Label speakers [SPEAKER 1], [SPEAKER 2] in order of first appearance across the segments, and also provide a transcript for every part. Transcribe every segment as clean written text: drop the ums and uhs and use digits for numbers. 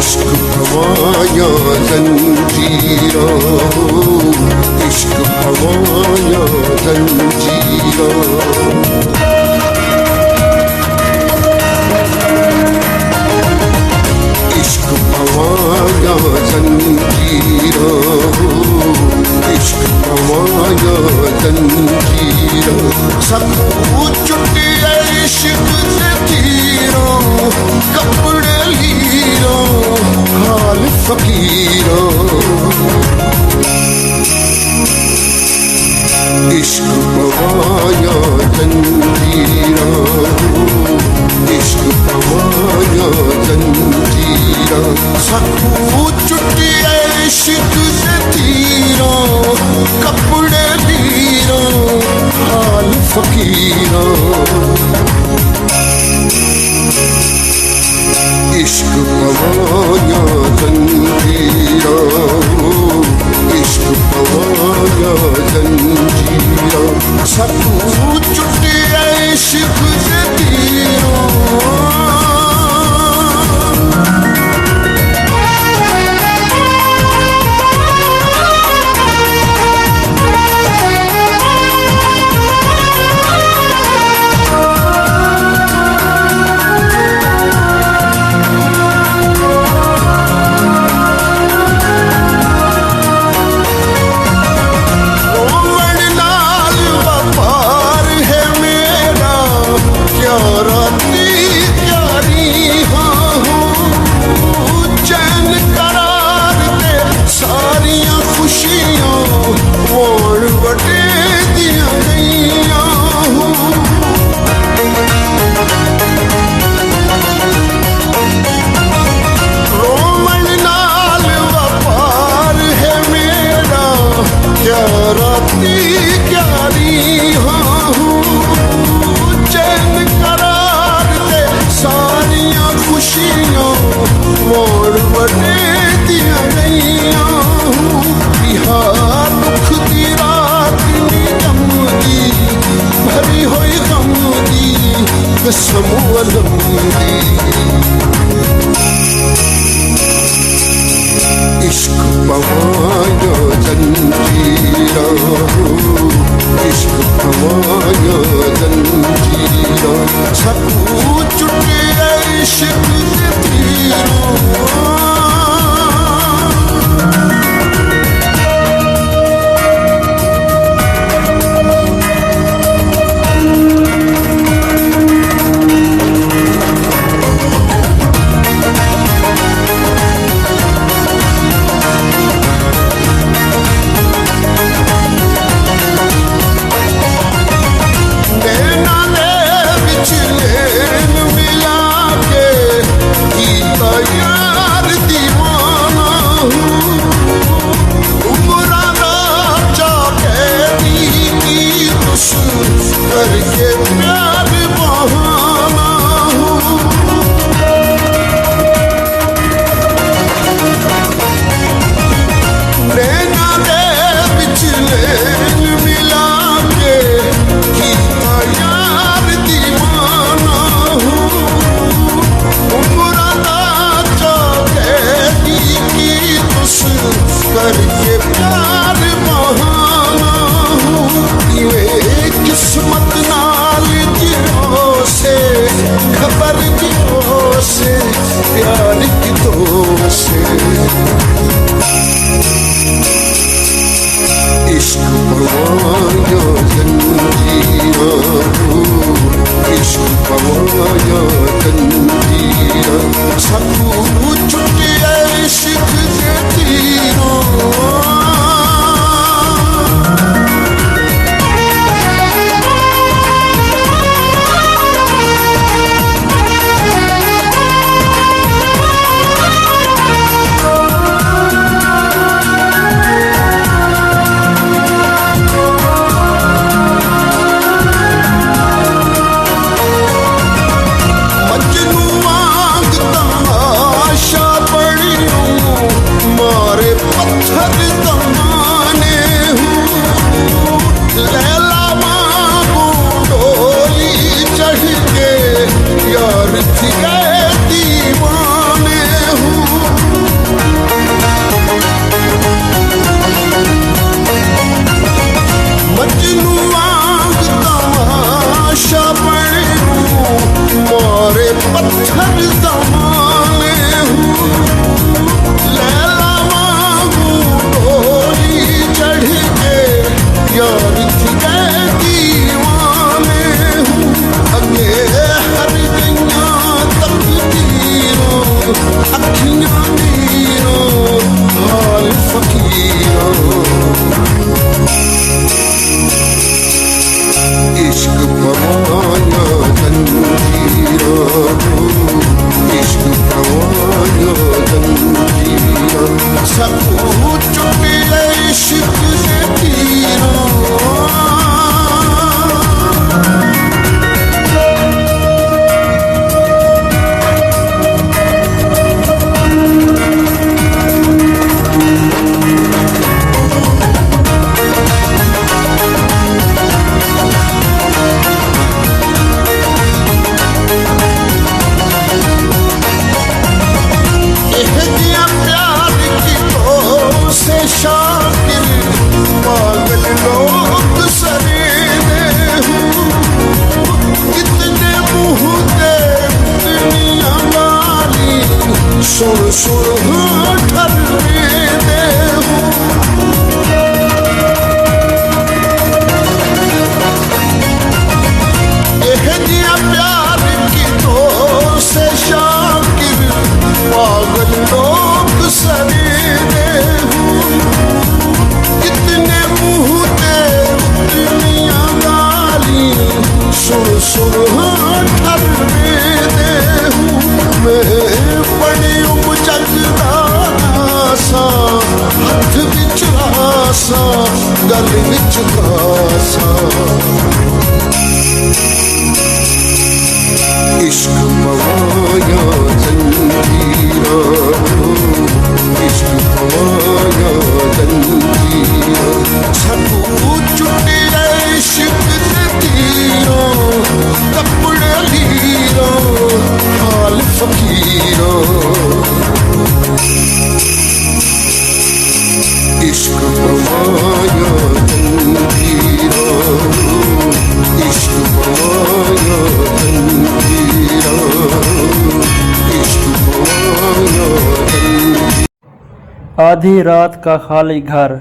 [SPEAKER 1] इश्क भवाया जंजीरा, इश्क भवाया जंजीरा। इश्क भवाया जंजीरा, इश्क भवाया जंजीरा। सबको चुटे इश्क से तीरों, कपड़े लीरों, हाल फकीरों। इश्क भवाया जंजीरा, इश्क भवाया जंजीरा। सबको चुटे इश्क से तीरों, कपड़े लीरों, हाल फकीरों। इश्क भवाया जंजीरा, इश्क भवाया जंजीरा। सबको चुटे इश्क से तीरों। इश्क भवाया जंजीरा, इश्क भवाया जंजीरा। सबको चुटे इश्क से तीरों। इश्क भवाया जंजीरा, इश्क भवाया जंजीरा। सबको चुटे इश्क से तीरों। मारे अखियां मीरों हाल फकीरों इश्क पवाया जंजीरों इश्क पवाया जंजीरों सब चुके इश्क के तीरों शाकिर पागल लोग सरेने हूँ कितने मुँह दे दुनिया वाली सुन सुन ठरने दे हूँ यह दिया प्यार की तो से शाकिर पागल लोग सरेने कितने मुँह दे दुनिया वाली सुन सुन ठरने दे हूँ मैं बड़ी जगदाना सा हथ बिच आसा गल बिच कासा इश्क पवाया जंजीरा इश्क पवाया जंजीरा सब चुटे इश्क के तीरों कपड़े लीरों हाल फकीरों इश्क पवाया जंजीरा इश्क पवाया जंजीरा इश्क पवाया जंजीरा।
[SPEAKER 2] आधी रात का खाली घर।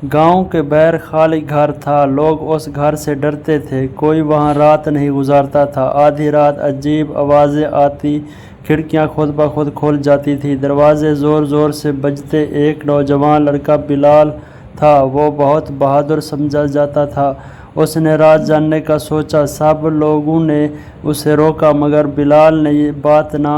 [SPEAKER 2] गांव के बाहर खाली घर था। लोग उस घर से डरते थे। कोई वहां रात नहीं गुजारता था। आधी रात अजीब आवाज़ें आती, खिड़कियां खुद ब खुद खुल जाती थी, दरवाजे ज़ोर ज़ोर से बजते। एक नौजवान लड़का बिलाल था। वो बहुत बहादुर समझा जाता था। उसने रात जानने का सोचा। सब लोगों ने उसे रोका मगर बिलाल ने ये बात ना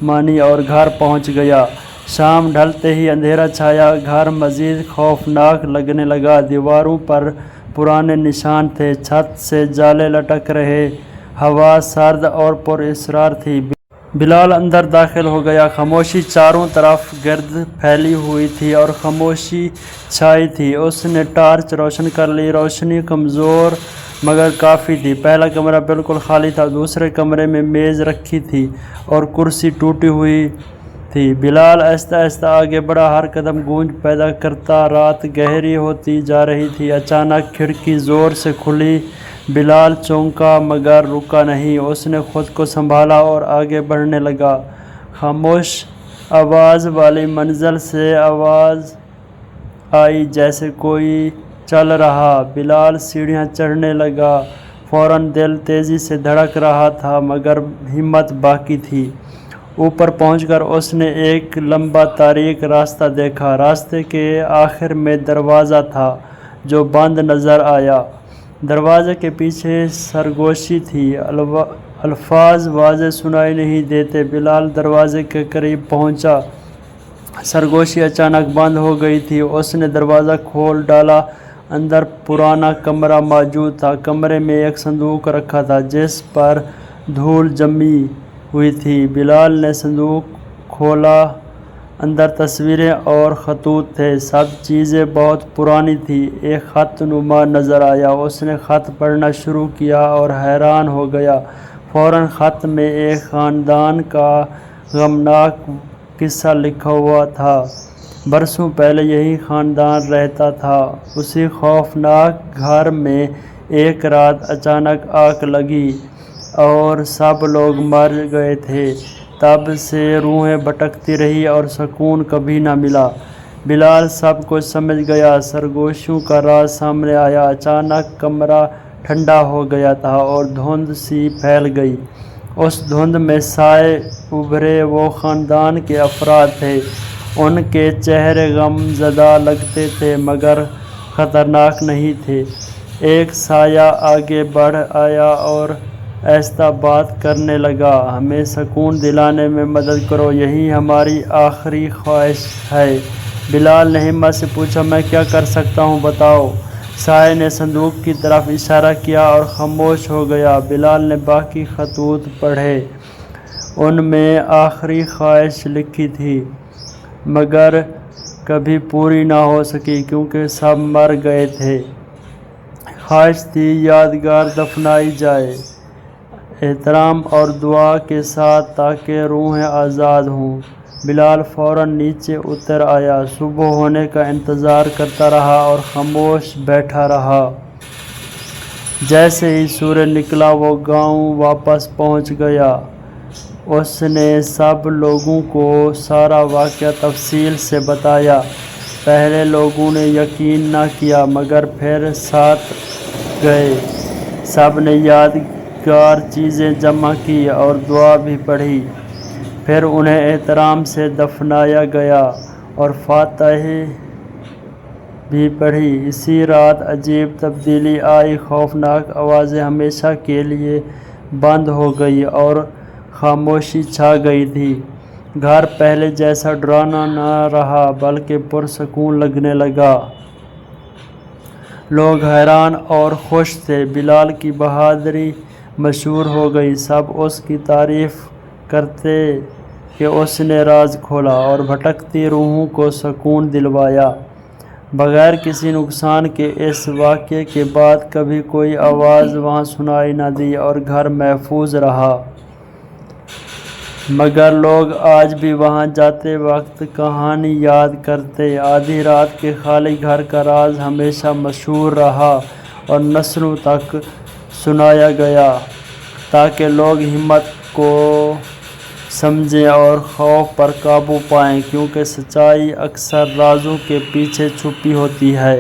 [SPEAKER 2] मानी और घर पहुंच गया। शाम ढलते ही अंधेरा छाया। घर मज़ीद खौफनाक लगने लगा। दीवारों पर पुराने निशान थे। छत से जाले लटक रहे। हवा सर्द और पुरअसरार थी। बिलाल अंदर दाखिल हो गया। खामोशी चारों तरफ गर्द फैली हुई थी और खामोशी छाई थी। उसने टार्च रोशन कर ली। रोशनी कमज़ोर मगर काफ़ी थी। पहला कमरा बिल्कुल खाली था। दूसरे कमरे में मेज़ रखी थी और कुर्सी टूटी हुई थी। बिलाल आहिस्ता आहिस्ता आगे बढ़ा। हर कदम गूंज पैदा करता। रात गहरी होती जा रही थी। अचानक खिड़की ज़ोर से खुली। बिलाल चौंका मगर रुका नहीं। उसने खुद को संभाला और आगे बढ़ने लगा। खामोश आवाज़ वाली मंजिल से आवाज़ आई जैसे कोई चल रहा। बिलाल सीढ़ियाँ चढ़ने लगा। फ़ौरन दिल तेज़ी से धड़क रहा था मगर हिम्मत बाकी थी। ऊपर पहुंचकर उसने एक लंबा तारीक रास्ता देखा। रास्ते के आखिर में दरवाज़ा था जो बंद नज़र आया। दरवाज़े के पीछे सरगोशी थी। अल्फाज वाज़े सुनाई नहीं देते। बिलाल दरवाज़े के करीब पहुंचा। सरगोशी अचानक बंद हो गई थी। उसने दरवाज़ा खोल डाला। अंदर पुराना कमरा मौजूद था। कमरे में एक संदूक रखा था जिस पर धूल जमी हुई थी। बिलाल ने संदूक खोला। अंदर तस्वीरें और खतूत थे। सब चीज़ें बहुत पुरानी थी। एक ख़त नुमा नज़र आया। उसने ख़त पढ़ना शुरू किया और हैरान हो गया। फ़ौरन ख़त में एक ख़ानदान का गमनाक किस्सा लिखा हुआ था। बरसों पहले यही ख़ानदान रहता था। उसी खौफनाक घर में एक रात अचानक आग लगी और सब लोग मर गए थे। तब से रूहें भटकती रही और सुकून कभी ना मिला। बिलाल सब कुछ समझ गया। सरगोशियों का राज सामने आया। अचानक कमरा ठंडा हो गया था और धुंध सी फैल गई। उस धुंध में साए उभरे वो ख़ानदान के अफराद थे। उनके चेहरे गमज़दा लगते थे मगर ख़तरनाक नहीं थे। एक साया आगे बढ़ आया और ऐसा बात करने लगा, हमें सुकून दिलाने में मदद करो, यही हमारी आखिरी ख्वाहिश है। बिलाल ने हिम्मत से पूछा, मैं क्या कर सकता हूँ, बताओ। साए ने संदूक की तरफ इशारा किया और खामोश हो गया। बिलाल ने बाकी खतूत पढ़े। उनमें आखिरी ख्वाहिश लिखी थी मगर कभी पूरी ना हो सकी क्योंकि सब मर गए थे। ख्वाहिश थी यादगार दफनाई जाए एहतराम और दुआ के साथ ताकि रूहें आज़ाद हों। बिलाल फ़ौरन नीचे उतर आया, सुबह होने का इंतज़ार करता रहा और खामोश बैठा रहा। जैसे ही सूरज निकला वो गांव वापस पहुंच गया। उसने सब लोगों को सारा वाक़या तफसील से बताया। पहले लोगों ने यकीन न किया मगर फिर साथ गए। सब ने यादगार चीज़ें जमा की और दुआ भी पढ़ी। फिर उन्हें एहतराम से दफनाया गया और फातिहा भी पढ़ी। इसी रात अजीब तब्दीली आई। खौफनाक आवाज़ें हमेशा के लिए बंद हो गई और खामोशी छा गई थी। घर पहले जैसा डरावना न रहा बल्कि पुरसकून लगने लगा। लोग हैरान और खुश थे। बिलाल की बहादुरी मशहूर हो गई। सब उसकी तारीफ़ करते कि उसने राज खोला और भटकती रूहों को सुकून दिलवाया। बगैर किसी नुकसान के इस वाक़ये के बाद कभी कोई आवाज़ वहाँ सुनाई न दी और घर महफूज रहा। मगर लोग आज भी वहाँ जाते वक्त कहानी याद करते। आधी रात के खाली घर का राज हमेशा मशहूर रहा और नस्लों तक सुनाया गया ताकि लोग हिम्मत को समझें और खौफ पर काबू पाएं, क्योंकि सच्चाई अक्सर राज़ों के पीछे छुपी होती है।